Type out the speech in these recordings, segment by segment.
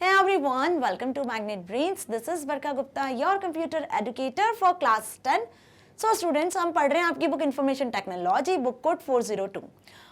Hey everyone, welcome to Magnet Brains. This is Barka Gupta, your computer educator for class 10. So students, हम पढ़ रहे हैं आपकी book information technology book code 402.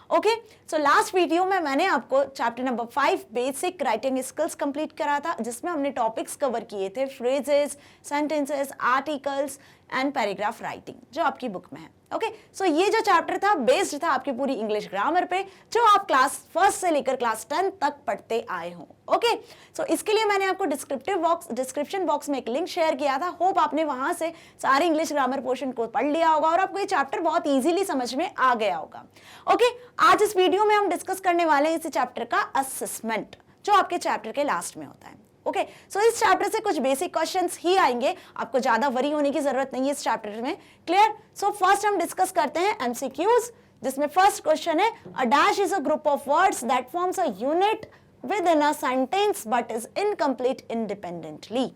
Okay, so last video में मैंने आपको chapter number 5 basic writing skills complete करा था, जिसमें हमने टॉपिक्स कवर किए थे phrases, sentences, articles and paragraph writing, जो आपकी बुक में है. ओके, सो ये जो चैप्टर था बेस्ड था आपकी पूरी इंग्लिश ग्रामर पे, जो आप क्लास 1 से लेकर क्लास 10 तक पढ़ते आए हो. ओके, सो इसके लिए मैंने आपको डिस्क्रिप्शन बॉक्स में एक लिंक शेयर किया था. होप आपने वहां से सारे इंग्लिश ग्रामर पोर्शन को पढ़ लिया होगा और आपको ये चैप्टर बहुत इजीली समझ में आ गया होगा. ओके, आज इस वीडियो में हम डिस्कस करने वाले हैं इस चैप्टर का असेसमेंट, जो आपके चैप्टर के लास्ट में होता है. ओके, सो इस चैप्टर से कुछ बेसिक क्वेश्चंस ही आएंगे, आपको ज्यादा वरी होने की जरूरत नहीं है इस चैप्टर में. क्लियर? सो फर्स्ट हम डिस्कस करते हैं एमसीक्यूज, जिसमें फर्स्ट क्वेश्चन है a dash is a group of words that forms a unit within a sentence but is incomplete independently.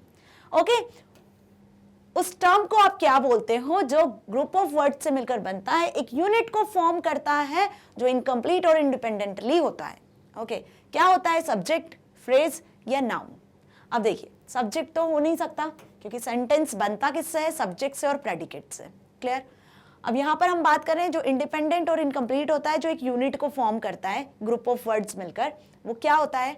Okay, उस टर्म को आप क्या बोलते हो जो ग्रुप ऑफ वर्ड से मिलकर बनता है, एक यूनिट को फॉर्म करता है, जो इनकम्प्लीट और इंडिपेंडेंटली होता है. ओके, क्या होता है? सब्जेक्ट, फ्रेज या नाउन. अब देखिए, सब्जेक्ट तो हो नहीं सकता क्योंकि सेंटेंस बनता किससे है? सब्जेक्ट से और प्रेडिकेट से. क्लियर? अब यहां पर हम बात कर रहे हैं जो इंडिपेंडेंट और इनकम्प्लीट होता है, जो एक यूनिट को फॉर्म करता है ग्रुप ऑफ वर्ड्स मिलकर, वो क्या होता है?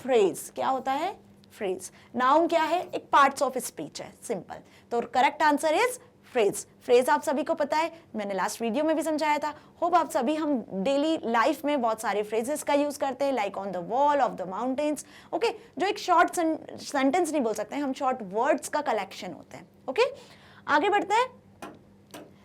फ्रेज. क्या होता है? फ्रेज. नाउन क्या है? एक पार्ट्स ऑफ स्पीच है. सिंपल. तो correct answer is phrase. Phrase आप सभी को पता है, मैंने लास्ट वीडियो में भी समझाया था. होप आप सभी, हम डेली लाइफ में बहुत सारे फ्रेजेस का यूज करते हैं, like on the wall of the mountains. Okay, जो एक शॉर्ट सेंटेंस नहीं बोल सकते हैं हम, शॉर्ट वर्ड्स का कलेक्शन होते हैं. ओके, आगे बढ़ते हैं.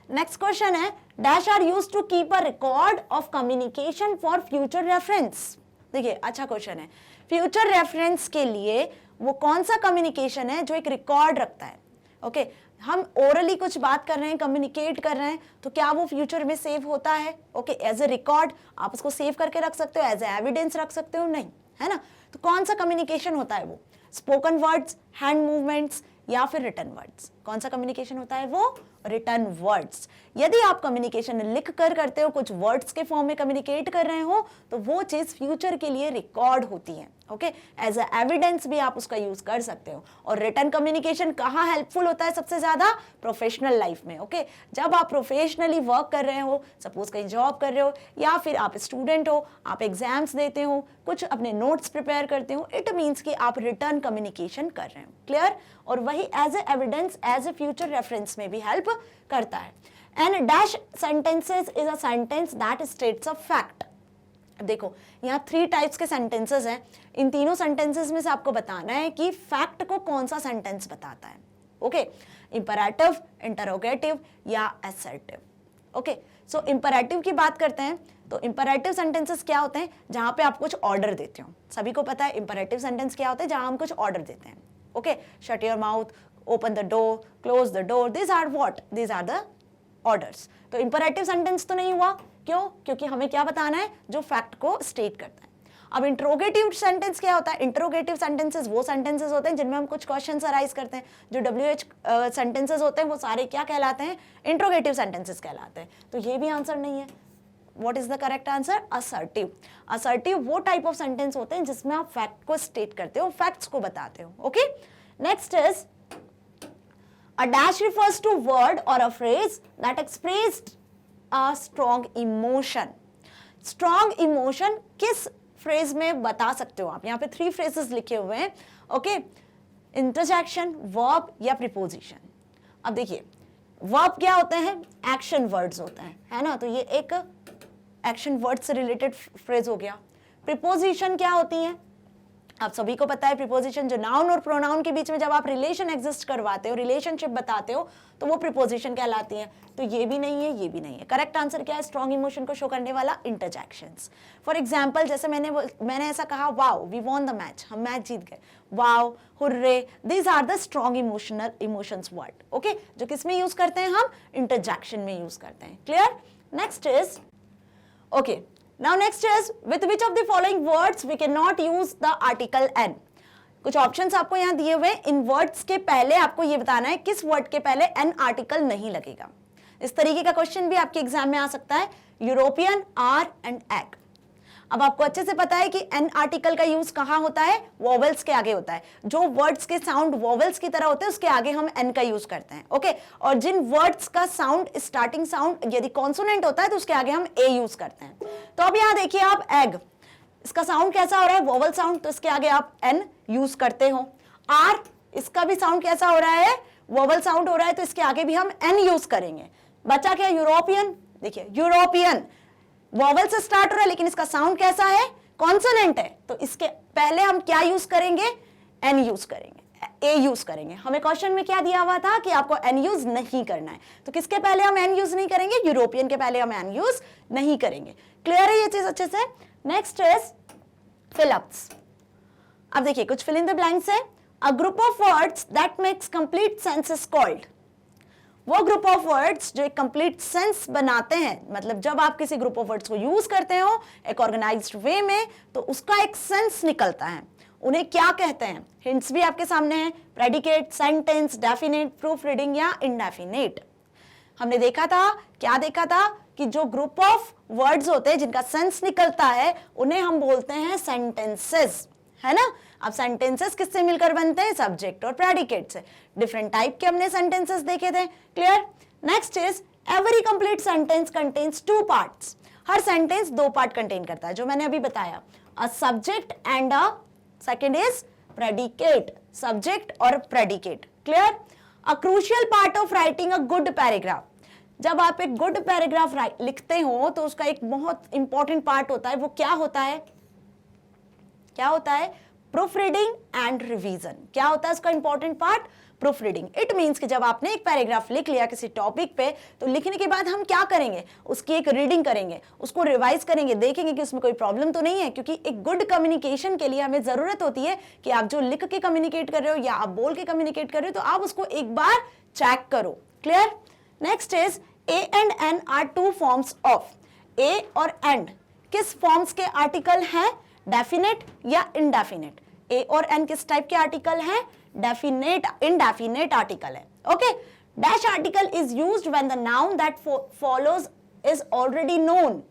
नेक्स्ट क्वेश्चन है dash are used to keep a record of communication for future reference. देखिए, अच्छा क्वेश्चन है. फ्यूचर रेफरेंस के लिए वो कौन सा कम्युनिकेशन है जो एक रिकॉर्ड रखता है? ओके, हम ओरली कुछ बात कर रहे हैं, कम्युनिकेट कर रहे हैं, तो क्या वो फ्यूचर में सेव होता है? ओके, एज ए रिकॉर्ड आप उसको सेव करके रख सकते हो, एज ए एविडेंस रख सकते हो, नहीं, है ना? तो कौन सा कम्युनिकेशन होता है वो? स्पोकन वर्ड्स, हैंड मूवमेंट्स या फिर रिटन वर्ड्स? कौन सा कम्युनिकेशन होता है वो? Written words. यदि आप कम्युनिकेशन लिख कर करते हो, कुछ वर्ड्स के फॉर्म में कम्युनिकेट कर रहे हो, तो वो चीज फ्यूचर के लिए रिकॉर्ड होती है. ओके, एज अ एविडेंस भी आप उसका यूज कर सकते हो. और रिटन कम्युनिकेशन कहाँ हेल्पफुल होता है सबसे ज्यादा? प्रोफेशनल लाइफ में. ओके, जब आप प्रोफेशनली वर्क कर रहे हो, सपोज कहीं जॉब कर रहे हो, या फिर आप स्टूडेंट हो, आप एग्जाम्स देते हो, कुछ अपने नोट्स प्रिपेयर करते हो, इट मीन्स कि आप रिटर्न कम्युनिकेशन कर रहे हो. क्लियर? और वही as a evidence, as a future reference में भी हेल्प करता है. And dash sentences is a sentence that states a fact. देखो, यहाँ 3 टाइप्स के सेंटेंसेस हैं. इन तीनों सेंटेंसेस में से आपको बताना है कि फैक्ट को कौन सा सेंटेंस बताता है. ओके, इंपरेटिव, इंटरोगेटिव या असर्टिव. ओके, सो इंपरेटिव की बात करते हैं. तो इंपरेटिव सेंटेंसेस क्या होते हैं? जहां पे आप कुछ ऑर्डर देते हो. सभी को पता है इंपरेटिव सेंटेंस क्या होते हैं, जहां हम कुछ ऑर्डर देते हैं. Okay, shut your mouth, open the door, close the door, this are what? This are the orders. तो इंपरेटिव सेंटेंस तो नहीं हुआ. क्यों? क्योंकि हमें क्या बताना है? जो फैक्ट को स्टेट करता है. अब इंट्रोगेटिव सेंटेंस क्या होता है? इंट्रोगेटिव सेंटेंसेस वो सेंटेंसेस होते हैं जिनमें हम कुछ क्वेश्चंस अराइज करते हैं. जो WH सेंटेंसेस होते हैं वो सारे क्या कहलाते हैं? इंट्रोगेटिव सेंटेंसेस कहलाते हैं. तो ये भी आंसर नहीं है. What is the correct answer? Assertive. Assertive वो टाइप ऑफ सेंटेंस होते हैं जिसमें आप फैक्ट को स्टेट करते हो, फैक्ट्स को बताते हो. Okay, next is a dash refers to word or a phrase that expressed a strong emotion. Strong emotion किस फ्रेज में बता सकते हो आप? यहाँ पे 3 फ्रेजेस लिखे हुए हैं. ओके, इंटरजेक्शन, वर्ब या प्रीपोजिशन. अब देखिए, वर्ब क्या होते हैं? एक्शन वर्ड्स होते हैं, है ना? तो ये एक एक्शन वर्ड से रिलेटेड फ्रेज हो गया. प्रीपोजिशन क्या होती है? आप सभी को पता है, प्रीपोजिशन जो नाउन और प्रोनाउन के बीच में जब आप रिलेशन एग्जिस्ट करवाते हो, रिलेशनशिप बताते हो, तो वो प्रीपोजिशन कहलाती है. तो ये भी नहीं है, ये भी नहीं है. करेक्ट आंसर क्या है? स्ट्रॉन्ग इमोशन को शो करने वाला इंटरजेक्शंस. फॉर एग्जांपल, जैसे मैंने ऐसा कहा, wow we won the match, हम मैच जीत गए. Wow, hurray, these are the strong emotions word. Okay, जो किसमें यूज करते हैं हम? इंटरजेक्शन में यूज करते हैं. Clear? Next is, okay, now next is with which of the following words we cannot use the article n. कुछ options आपको यहाँ दिए हुए. इन वर्ड्स के पहले आपको ये बताना है किस वर्ड के पहले n आर्टिकल नहीं लगेगा. इस तरीके का क्वेश्चन भी आपके एग्जाम में आ सकता है. European, are and egg. अब आपको अच्छे से पता है कि एन आर्टिकल का यूज कहाँ होता है, वोवेल्स के आगे होता है। जो वर्ड्स के साउंड वोवेल्स की तरह होते हैं उसके आगे हम एन का यूज करते हैं, ओके। और जिन वर्ड्स का साउंड, स्टार्टिंग साउंड यदि कॉन्सोनेंट होता है तो उसके आगे हम ए यूज करते हैं। तो अब यहाँ देखिए आप, एग, इसका साउंड कैसा हो रहा है, वोवल साउंड, तो इसके आगे आप एन यूज करते हो। आर, इसका भी साउंड कैसा हो रहा है, वोवल साउंड हो रहा है, तो इसके आगे भी हम एन यूज करेंगे। बचा क्या, यूरोपियन, देखिए यूरोपियन वोवल से स्टार्ट हो रहा है लेकिन इसका साउंड कैसा है, कॉन्सोनेंट है, तो इसके पहले हम क्या यूज करेंगे, एन यूज करेंगे, ए यूज करेंगे। हमें क्वेश्चन में क्या दिया हुआ था कि आपको एन यूज नहीं करना है, तो किसके पहले हम एन यूज नहीं करेंगे, यूरोपियन के पहले हम एन यूज नहीं करेंगे। क्लियर है ये चीज अच्छे से। Next is fill-ups. अब देखिए कुछ फिल इन द ब्लैंक्स है। A group of words that makes complete sense is called. वो ग्रुप ऑफ वर्ड्स जो एक कंप्लीट सेंस बनाते हैं, मतलब जब आप किसी ग्रुप ऑफ वर्ड्स को यूज करते हो एक ऑर्गेनाइज्ड वे में तो उसका एक सेंस निकलता है, उन्हें क्या कहते हैं। हिंट्स भी आपके सामने हैं, predicate, sentence, definite, proof reading या इंडेफिनेट। हमने देखा था, क्या देखा था, कि जो ग्रुप ऑफ वर्ड्स होते हैं जिनका सेंस निकलता है उन्हें हम बोलते हैं सेंटेंसेस, है ना। अब सेंटेंसेस किससे मिलकर बनते हैं, सब्जेक्ट और प्रेडिकेट से। डिफरेंट टाइप के हमने सेंटेंसेस देखे थे, clear. Next is every complete sentence contains two parts. हर सेंटेंस दो पार्ट कंटेन करता है, जो मैंने अभी बताया, a subject and a second is predicate, subject और predicate, clear. A crucial part of writing a good paragraph. जब आप एक गुड पैराग्राफ लिखते हो तो उसका एक बहुत इंपॉर्टेंट पार्ट होता है, वो क्या होता है, क्या होता है, प्रूफ रीडिंग एंड रिवीजन। क्या होता है उसका important part, proof reading. It means कि जब आपने एक पैराग्राफ लिख लिया किसी टॉपिक पे, तो लिखने के बाद हम क्या करेंगे, उसकी एक रीडिंग करेंगे, उसको रिवाइज करेंगे, देखेंगे कि उसमें कोई प्रॉब्लम तो नहीं है, क्योंकि एक गुड कम्युनिकेशन के लिए हमें जरूरत होती है कि आप जो लिख के कम्युनिकेट कर रहे हो या आप बोल के कम्युनिकेट कर रहे हो तो आप उसको एक बार चेक करो, clear. Next is a and an are two forms of. A और एंड किस फॉर्म्स के आर्टिकल हैं, डेफिनेट या इनडेफिनेट। ए और एन किस टाइप के आर्टिकल हैं, डेफिनेट, इनडेफिनेट आर्टिकल है, okay. Dash article is used when the noun that follows is already known.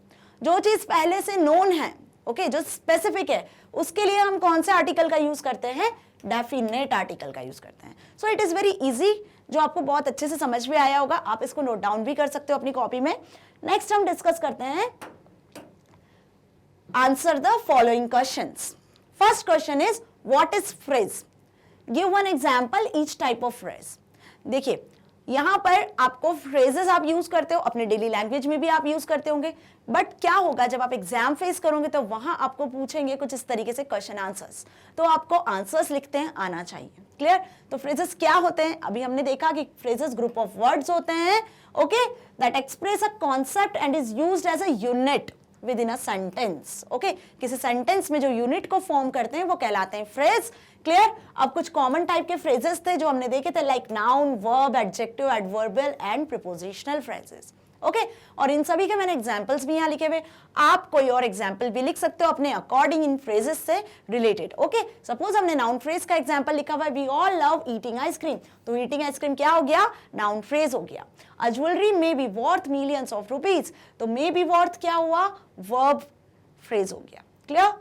जो चीज पहले से नोन है, ओके, जो स्पेसिफिक है, उसके लिए हम कौन से आर्टिकल का यूज करते हैं, डेफिनेट आर्टिकल का यूज करते हैं। So it is very easy, जो आपको बहुत अच्छे से समझ में आया होगा। आप इसको नोट डाउन भी कर सकते हो अपनी कॉपी में। नेक्स्ट हम डिस्कस करते हैं, answer the following questions. First question is what is phrase, give one example each type of phrase. देखिए यहां पर आपको फ्रेजेस आप यूज करते हो, अपने डेली लैंग्वेज में भी आप यूज करते होंगे, बट क्या होगा जब आप एग्जाम फेस करोगे तो वहां आपको पूछेंगे कुछ इस तरीके से क्वेश्चन आंसर्स, तो आपको आंसर्स लिखते हैं आना चाहिए, क्लियर। तो फ्रेजेस क्या होते हैं, अभी हमने देखा कि फ्रेजेस ग्रुप ऑफ वर्ड्स होते हैं, okay, that express a concept and is used as a unit within a sentence, okay. किसी सेंटेंस में जो यूनिट को फॉर्म करते हैं वो कहलाते हैं फ्रेज, क्लियर। अब कुछ कॉमन टाइप के फ्रेजेस थे जो हमने देखे थे, like noun, verb, adjective, adverbial and prepositional phrases, okay. और इन सभी के मैंने एग्जांपल्स भी यहाँ लिखे हुए, आप कोई और एग्जांपल भी लिख सकते हो अपने अकॉर्डिंग इन फ्रेजेस से रिलेटेड, ओके। सपोज हमने नाउन फ्रेज का एग्जांपल लिखा हुआ है, we all love eating ice cream, तो ईटिंग आइसक्रीम क्या हो गया, नाउन फ्रेज हो गया। A jewellery may be worth millions of rupees, तो मे बी वर्थ क्या हुआ, वर्ब फ्रेज हो गया, clear.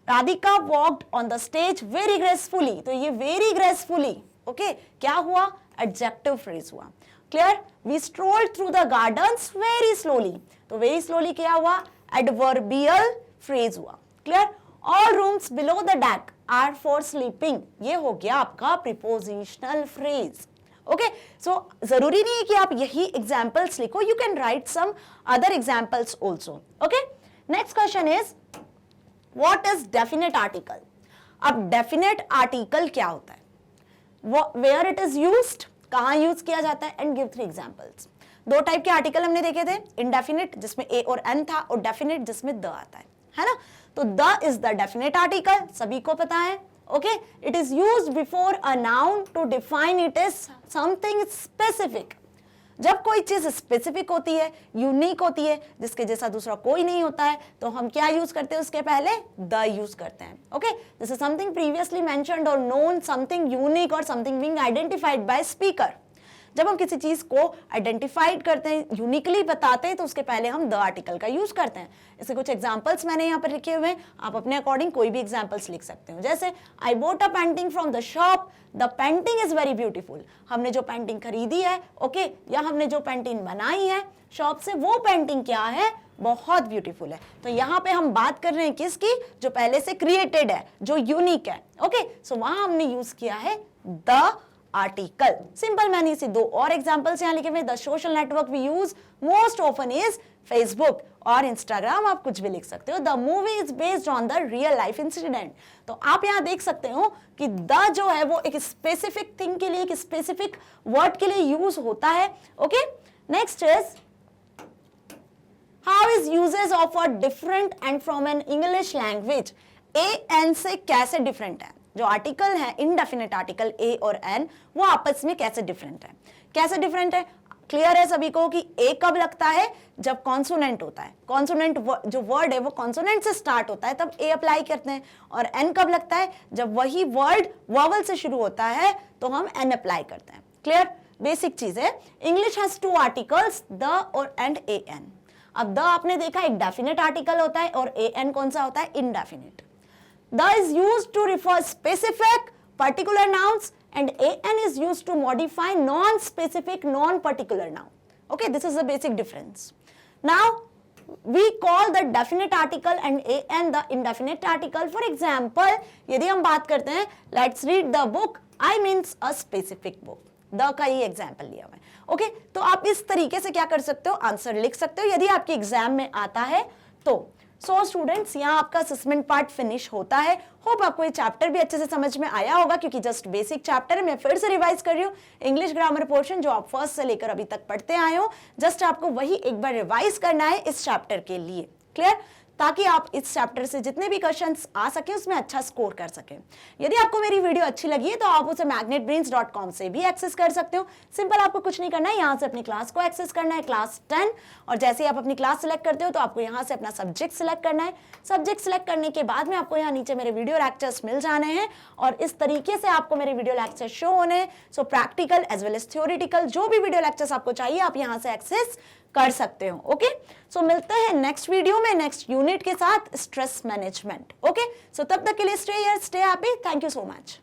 Radhika walked on the stage very gracefully, तो ये वेरी ग्रेसफुली, ओके, क्या हुआ, एडजेक्टिव फ्रेज हुआ, clear. We strolled through the gardens very slowly, तो वेरी स्लोली क्या हुआ, एडवर्बियल फ्रेज हुआ, clear. All rooms below the deck are for sleeping, ये हो गया आपका प्रीपोजिशनल फ्रेज, ओके। सो जरूरी नहीं है कि आप यही एग्जांपल्स लिखो, you can write some other examples also, okay. Next question is what is definite article. अब डेफिनेट आर्टिकल क्या होता है, वेयर इट इज यूज्ड, कहां यूज किया जाता है, एंड गिव 3 एग्जांपल्स। दो टाइप के आर्टिकल हमने देखे थे, इनडेफिनेट जिसमें ए और एन था, और डेफिनेट जिसमें द आता है ना। तो the is the definite article, सभी को पता है, okay. It is used before a noun to define it is something specific. जब कोई चीज स्पेसिफिक होती है, यूनिक होती है, जिसके जैसा दूसरा कोई नहीं होता है, तो हम क्या यूज करते हैं, उसके पहले द यूज करते हैं, okay. This is something previously mentioned और नोन, समथिंग यूनिक और something being identified by speaker. जब हम किसी चीज को आइडेंटिफाइड करते हैं, यूनिकली बताते हैं, तो उसके पहले हम द आर्टिकल का यूज करते हैं। इसके कुछ एग्जांपल्स मैंने यहाँ पर लिखे हुए हैं, आप अपने अकॉर्डिंग कोई भी एग्जांपल्स लिख सकते हो। जैसे I bought a painting from the shop, the painting is very beautiful. हमने जो पेंटिंग खरीदी है, ओके, या हमने जो पेंटिंग बनाई है शॉप से, वो पेंटिंग क्या है, बहुत ब्यूटीफुल है। तो यहाँ पे हम बात कर रहे हैं किसकी, जो पहले से क्रिएटेड है, जो यूनिक है। ओके, सो वहां हमने यूज किया है द आर्टिकल। सिंपल, मैंने इसे दो और एग्जांपल्स यहाँ लिखे हुए। The social network we use most often is Facebook और इंस्टाग्राम, आप कुछ भी लिख सकते हो। The movie is based on the real life incident. तो आप यहाँ देख सकते हो कि द जो है वो एक स्पेसिफिक थिंग के लिए, एक स्पेसिफिक वर्ड के लिए यूज होता है। Okay, next is how is uses of a different and from an English language. A an से कैसे डिफरेंट है, जो आर्टिकल है इंडेफिनिट आर्टिकल ए और एन, वो आपस में कैसे डिफरेंट है। कैसे डिफरेंट है, क्लियर है सभी को कि ए कब लगता है, जब कॉन्सोनेंट होता है। कॉन्सोनेंट जो वर्ड है वो कॉन्सोनेंट से स्टार्ट होता है, तब ए अप्लाई करते हैं। और एन कब लगता है, जब वही वर्ड वॉवल से शुरू होता है, तो हम एन अप्लाई करते हैं। क्लियर, बेसिक चीज है। English has two articles, the और एंड ए एन। अब द आपने देखा एक डेफिनेट आर्टिकल होता है, और ए एन कौन सा होता है, indefinite. The is used to refer specific particular nouns and an is used to modify non-specific non-particular noun. Okay, this is the basic difference. Now we call the definite article and an the indefinite article. For example, यदि हम बात करते हैं let's read the book, I means a specific book. The का ही example लिया हुआ है। Okay, तो आप इस तरीके से क्या कर सकते हो, आंसर लिख सकते हो यदि आपके एग्जाम में आता है तो। सो स्टूडेंट्स, यहाँ आपका असेसमेंट पार्ट फिनिश होता है। होप आपको ये चैप्टर भी अच्छे से समझ में आया होगा, क्योंकि जस्ट बेसिक चैप्टर है। मैं फिर से रिवाइज कर रही हूँ, इंग्लिश ग्रामर पोर्शन जो आप फर्स्ट से लेकर अभी तक पढ़ते आए हो, जस्ट आपको वही एक बार रिवाइज करना है इस चैप्टर के लिए। क्लियर, ताकि आप इस चैप्टर से जितने भी क्वेश्चंस आ सके उसमें अच्छा स्कोर कर सके। यदि आपको मेरी वीडियो अच्छी लगी है तो आप उसे magnetbrains.com से भी एक्सेस कर सकते हो। सिंपल, आपको कुछ नहीं करना है, यहाँ से अपनी क्लास को एक्सेस करना है, क्लास 10। और जैसे ही आप अपनी क्लास सिलेक्ट करते हो तो आपको यहाँ से अपना सब्जेक्ट सिलेक्ट करना है। सब्जेक्ट सिलेक्ट करने के बाद में आपको यहाँ नीचे मेरे वीडियो लेक्चर्स मिल जाने हैं, और इस तरीके से आपको मेरे वीडियो लेक्चर्स शो होने हैं। So practical as well as theoretical जो भी वीडियो लेक्चर्स आपको चाहिए आप यहाँ से एक्सेस कर सकते हो। ओके, सो मिलते हैं नेक्स्ट वीडियो में नेक्स्ट यूनिट के साथ, स्ट्रेस मैनेजमेंट। ओके, सो तब तक के लिए stay here, stay happy, thank you so much.